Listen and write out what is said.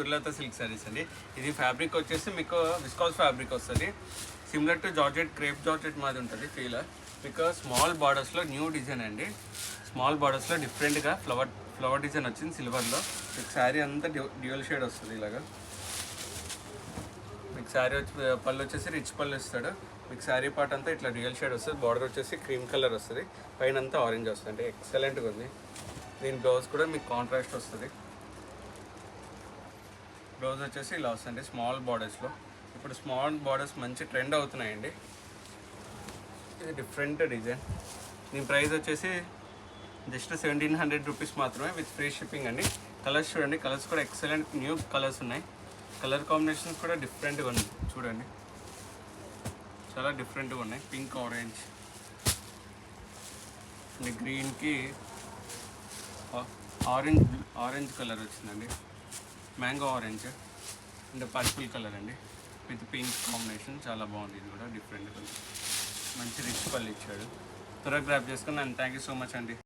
సుర్లత silk saris అండి. ఇది fabric వచ్చేసి మీకు విస్కాస్ ఫ్యాబ్రిక్ వస్తుంది. Similar to georgette, crepe georgette మాది ఉంటుంది ఫీల్. మీకు స్మాల్ బార్డర్స్లో న్యూ డిజైన్ అండి. స్మాల్ బార్డర్స్లో డిఫరెంట్గా ఫ్లవర్ డిజైన్ వచ్చింది సిల్వర్లో. మీకు శారీ అంతా డ్యూయల్ షేడ్ వస్తుంది ఇలాగా. మీకు శారీ పళ్ళు వచ్చేసి రిచ్ పళ్ళు ఇస్తాడు. మీకు శారీ పార్ట్ అంతా ఇట్లా రియల్ షేడ్ వస్తుంది. బార్డర్ వచ్చేసి క్రీమ్ కలర్ వస్తుంది. పైన అంతా ఆరెంజ్ వస్తుంది. అంటే ఎక్సలెంట్గా ఉంది. దీని బ్లౌజ్ కూడా మీకు కాంట్రాస్ట్ వస్తుంది. బ్లౌజ్ వచ్చేసి ఇలా వస్తుంది స్మాల్ బార్డర్స్లో. ఇప్పుడు స్మాల్ బార్డర్స్ మంచి ట్రెండ్ అవుతున్నాయండి. ఇది డిఫరెంట్ డిజైన్. దీని ప్రైస్ వచ్చేసి జస్ట్ 1700 రూపీస్ మాత్రమే విత్ ఫ్రీ షిప్పింగ్ అండి. కలర్స్ చూడండి, కలర్స్ కూడా ఎక్సలెంట్ న్యూ కలర్స్ ఉన్నాయి. కలర్ కాంబినేషన్స్ కూడా డిఫరెంట్గా ఉన్నాయి చూడండి, చాలా డిఫరెంట్గా ఉన్నాయి. పింక్ ఆరెంజ్ అండ్ గ్రీన్కి ఆరెంజ్ కలర్ వచ్చిందండి. Mango orange and purple colour అండి విత్ పింక్ కాంబినేషన్. చాలా బాగుంది. ఇది కూడా డిఫరెంట్గా ఉంది. మంచి రిచ్ పళ్ళు ఇచ్చాడు. త్వరగా గ్రాప్ చేసుకుని. And thank you so much అండి.